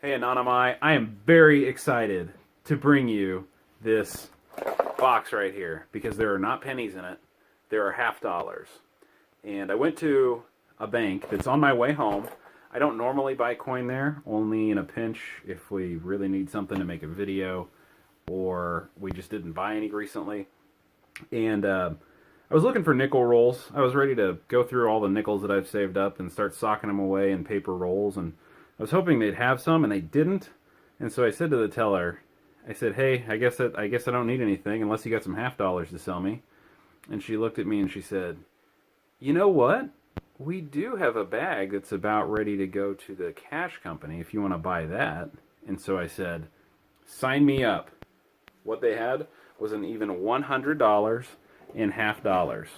Hey Anonymai, I am very excited to bring you this box right here because there are not pennies in it, there are half dollars. And I went to a bank that's on my way home. I don't normally buy coin there, only in a pinch if we really need something to make a video or we just didn't buy any recently. And I was looking for nickel rolls. I was ready to go through all the nickels that I've saved up and start socking them away in paper rolls, and I was hoping they'd have some, and they didn't. And so I said to the teller, I said, "Hey, I guess I don't need anything unless you got some half dollars to sell me." And she looked at me and she said, "You know what? We do have a bag that's about ready to go to the cash company if you want to buy that." And so I said, "Sign me up." What they had was an even $100 in half dollars.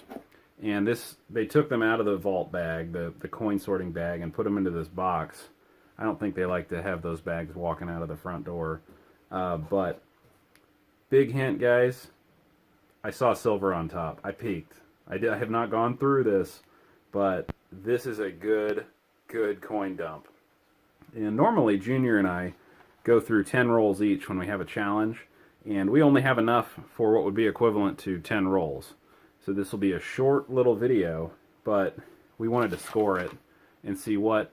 And they took them out of the vault bag, the coin sorting bag, and put them into this box. I don't think they like to have those bags walking out of the front door. But big hint, guys, I saw silver on top. I peeked. I have not gone through this, but this is a good coin dump. And normally Junior and I go through 10 rolls each when we have a challenge, and we only have enough for what would be equivalent to 10 rolls. So this will be a short little video, but we wanted to score it and see what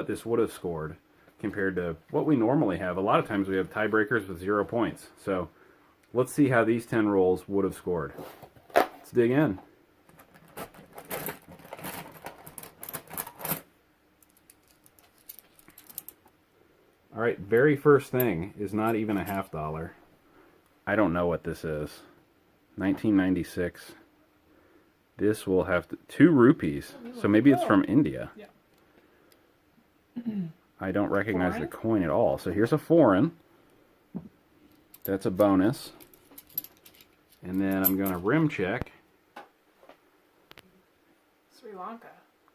this would have scored compared to what we normally have. A lot of times we have tiebreakers with 0 points. So let's see how these 10 rolls would have scored. Let's dig in. All right, very first thing is not even a half dollar. I don't know what this is. 1996. This will have 2 rupees. So maybe it's from India. Yeah. I don't recognize the coin at all. So here's a foreign. That's a bonus. And then I'm going to rim check. Sri Lanka.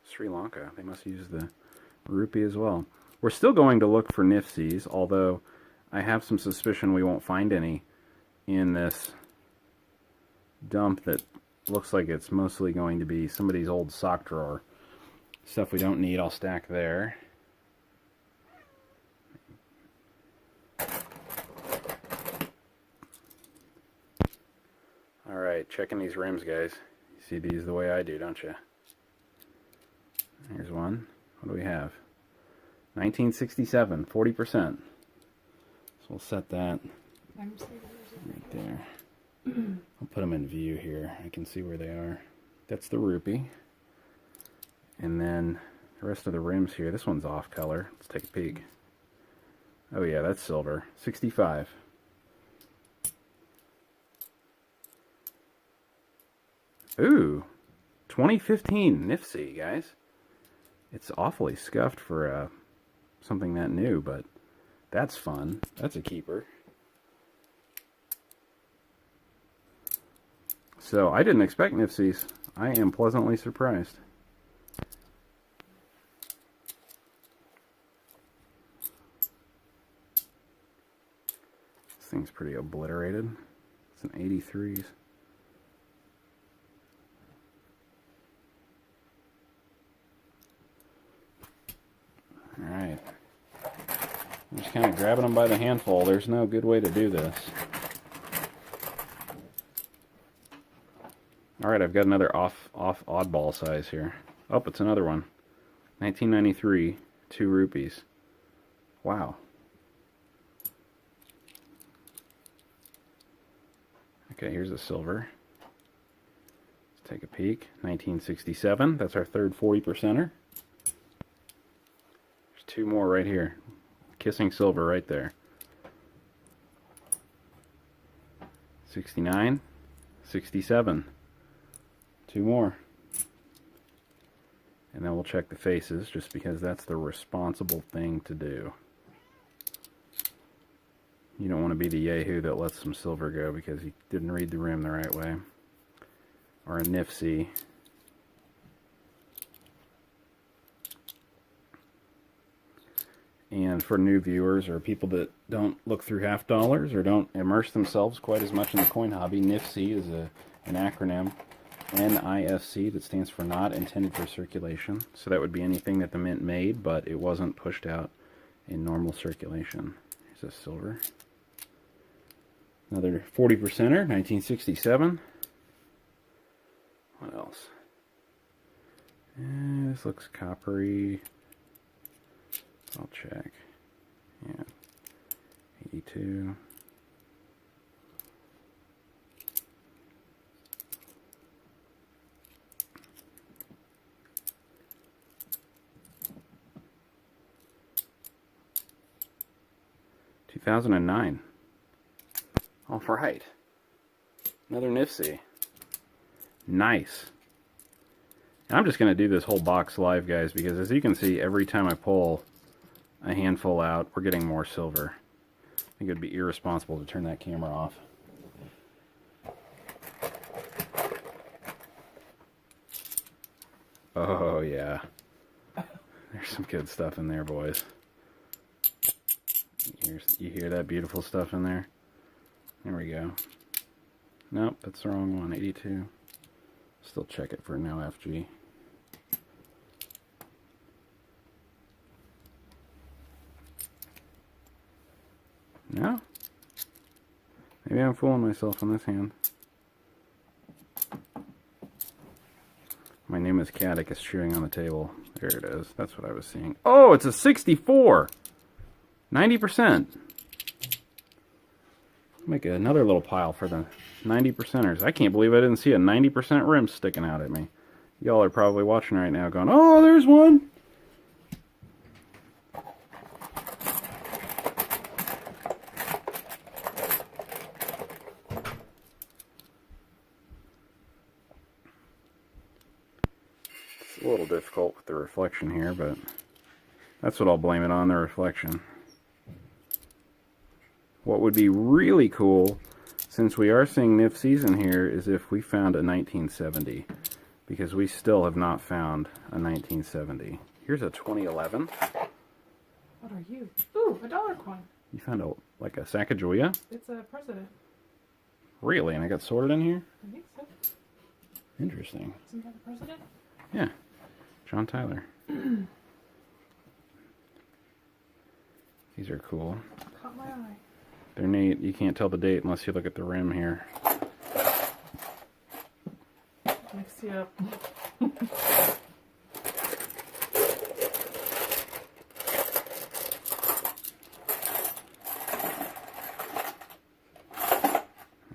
Sri Lanka. They must use the rupee as well. We're still going to look for NIFCs, although I have some suspicion we won't find any in this dump that looks like it's mostly going to be somebody's old sock drawer. Stuff we don't need, I'll stack there. Alright, checking these rims, guys. You see these the way I do, don't you? Here's one. What do we have? 1967, 40%. So we'll set that right there. I'll put them in view here. I can see where they are. That's the rupee. And then the rest of the rims here. This one's off color. Let's take a peek. Oh yeah, that's silver. 65. Ooh, 2015 NIFC, guys. It's awfully scuffed for something that new, but that's fun. That's a keeper. So I didn't expect NIFCs. I am pleasantly surprised. This thing's pretty obliterated. It's an 83s. Alright. I'm just kind of grabbing them by the handful. There's no good way to do this. Alright, I've got another off oddball size here. Oh, it's another one. 1993, 2 rupees. Wow. Okay, here's a silver. Let's take a peek. 1967, that's our third 40%er. There's 2 more right here. Kissing silver right there. 69, 67. 2 more. And then we'll check the faces, just because that's the responsible thing to do. You don't want to be the yahoo that lets some silver go because he didn't read the rim the right way. Or a NIFC. And for new viewers or people that don't look through half dollars or don't immerse themselves quite as much in the coin hobby, NIFC is an acronym. NIFC, that stands for not intended for circulation. So that would be anything that the mint made, but it wasn't pushed out in normal circulation. Here's a silver. Another 40%er, 1967. What else? This looks coppery. I'll check. Yeah. 82. $2009. All right. Another Nifsy. Nice. And I'm just going to do this whole box live, guys, because as you can see, every time I pull a handful out, we're getting more silver. I think it would be irresponsible to turn that camera off. Oh, yeah. There's some good stuff in there, boys. You hear that beautiful stuff in there? There we go. Nope, that's the wrong one. 82. Still check it for no FG. No? Maybe I'm fooling myself on this hand. My name is Caddick is chewing on the table. There it is. That's what I was seeing. Oh, it's a 64! 90%. Make another little pile for the 90%ers. I can't believe I didn't see a 90% rim sticking out at me. Y'all are probably watching right now going, oh, there's one! It's a little difficult with the reflection here, but that's what I'll blame it on, the reflection. What would be really cool, since we are seeing Nifsies in here, is if we found a 1970. Because we still have not found a 1970. Here's a 2011. What are you? Ooh, a dollar coin. You found like a Sacagawea? It's a president. Really? And it got sorted in here? I think so. Interesting. Isn't that a president? Yeah. John Tyler. These are cool. Caught my eye. They're neat. You can't tell the date unless you look at the rim here. Mix you up.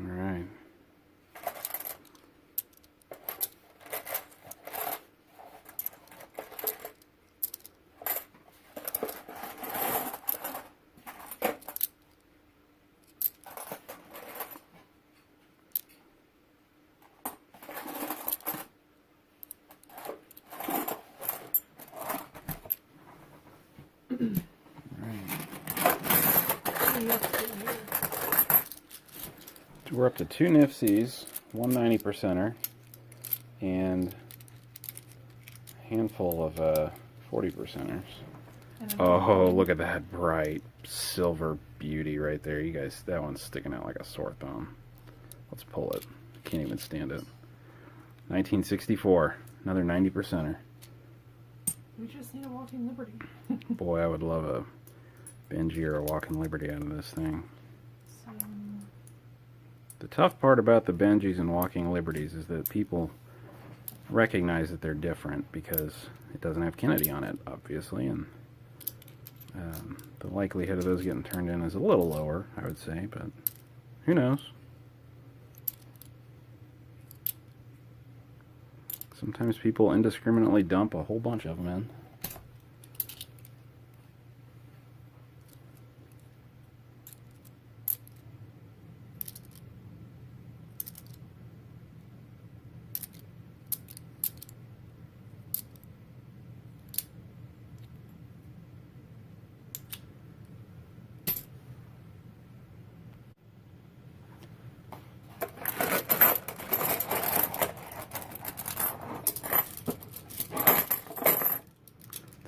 Alright. We're up to 2 Nifsies, 1 90%er, and a handful of 40%ers. Oh, look at that bright silver beauty right there. You guys, that one's sticking out like a sore thumb. Let's pull it. Can't even stand it. 1964, another 90%er. We just need a Walking Liberty. Boy, I would love a Benji or a Walking Liberty out of this thing. The tough part about the Benjis and Walking Liberties is that people recognize that they're different because it doesn't have Kennedy on it, obviously, and the likelihood of those getting turned in is a little lower, I would say, but who knows? Sometimes people indiscriminately dump a whole bunch of them in.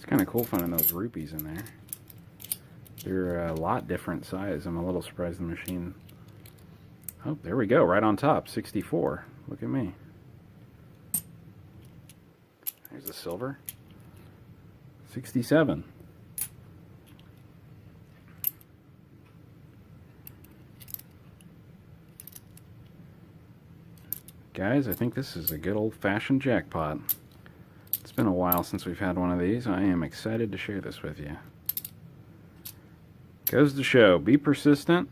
Kind of cool finding those rupees in there. They're a lot different size. I'm a little surprised the machine. Oh, there we go, right on top, 64. Look at me. There's the silver. 67. Guys, I think this is a good old-fashioned jackpot. It's been a while since we've had one of these. I am excited to share this with you. Goes to show, be persistent.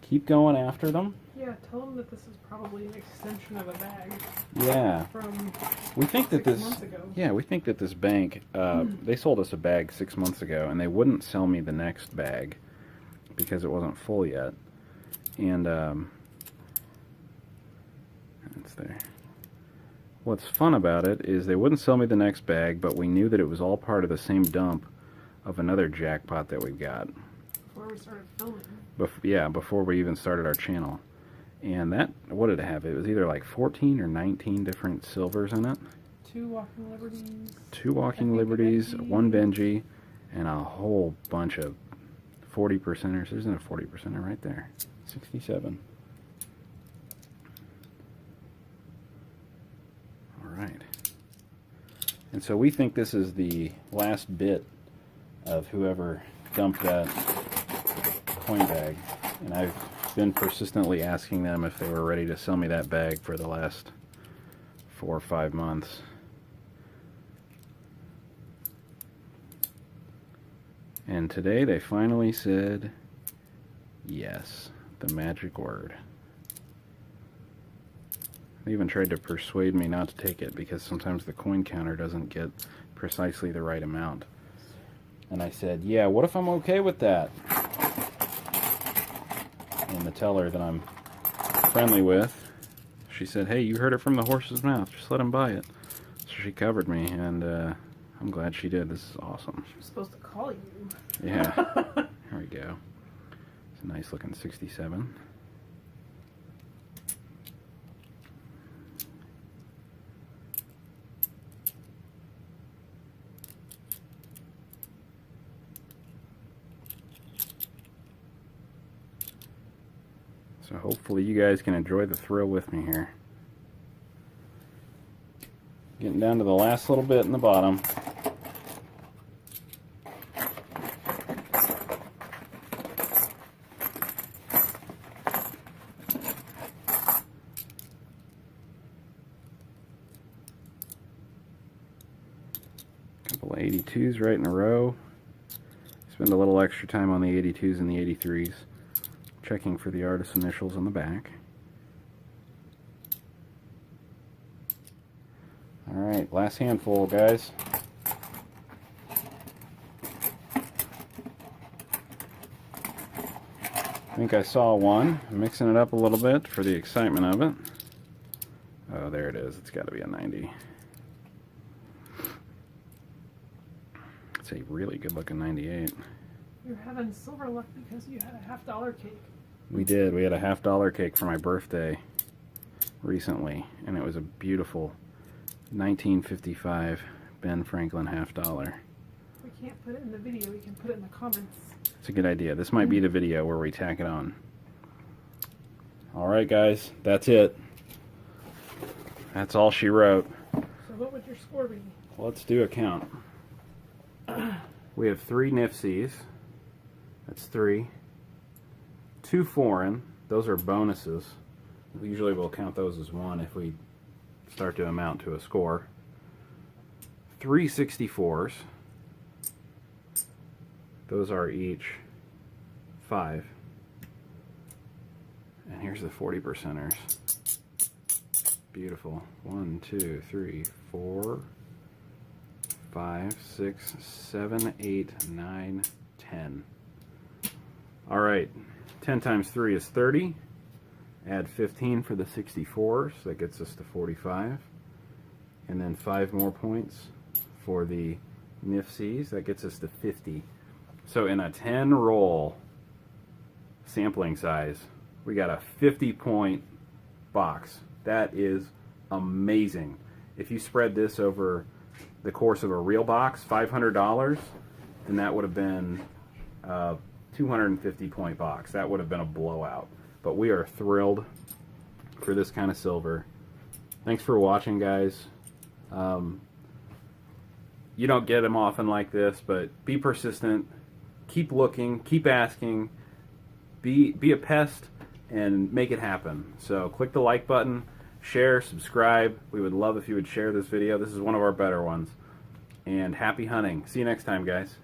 Keep going after them. Yeah, tell them that this is probably an extension of a bag Yeah. from We think that 6 this... months ago. Yeah, we think that this bank, they sold us a bag 6 months ago, and they wouldn't sell me the next bag because it wasn't full yet. And, it's there. What's fun about it is they wouldn't sell me the next bag, but we knew that it was all part of the same dump of another jackpot that we've got. Before we started filming. Before we even started our channel. And that, what did it have? It was either like 14 or 19 different silvers in it. 2 Walking Liberties. 2 Walking Liberties, 1 Benji, and a whole bunch of 40%ers. There's a 40%er right there. 67. Alright. And so we think this is the last bit of whoever dumped that coin bag. And I've been persistently asking them if they were ready to sell me that bag for the last 4 or 5 months. And today they finally said yes, the magic word. They even tried to persuade me not to take it because sometimes the coin counter doesn't get precisely the right amount. And I said, yeah, what if I'm okay with that? And the teller that I'm friendly with, she said, hey, you heard it from the horse's mouth. Just let him buy it. So she covered me, and I'm glad she did. This is awesome. She was supposed to call you. Yeah. There we go. It's a nice looking 67. So hopefully you guys can enjoy the thrill with me here. Getting down to the last little bit in the bottom. Couple of 82s right in a row. Spend a little extra time on the 82s and the 83s. Checking for the artist's initials on the back. Alright, last handful, guys. I think I saw one. I'm mixing it up a little bit for the excitement of it. Oh, there it is. It's got to be a 90. It's a really good looking 98. You're having silver luck because you had a $50 cake. We did. We had a $50 cake for my birthday recently, and it was a beautiful 1955 Ben Franklin $50. We can't put it in the video. We can put it in the comments. It's a good idea. This might be the video where we tack it on. Alright guys, that's it. That's all she wrote. So what would your score be? Let's do a count. We have 3 Nifsies. That's 3. 2 foreign. Those are bonuses. Usually we'll count those as 1 if we start to amount to a score. 3 64s. Those are each 5. And here's the 40%ers. Beautiful. 1, 2, 3, 4, 5, 6, 7, 8, 9, 10. Alright. 10 times 3 is 30. Add 15 for the 64s. That gets us to 45. And then 5 more points for the Nifsies. That gets us to 50. So in a 10 roll sampling size, we got a 50-point box. That is amazing. If you spread this over the course of a real box, $500, then that would have been a 250-point box. That would have been a blowout. But we are thrilled for this kind of silver. Thanks for watching, guys. You don't get them often like this, but be persistent. Keep looking, keep asking, be a pest, and make it happen. So click the like button, share, subscribe. We would love if you would share this video. This is one of our better ones. And happy hunting. See you next time, guys.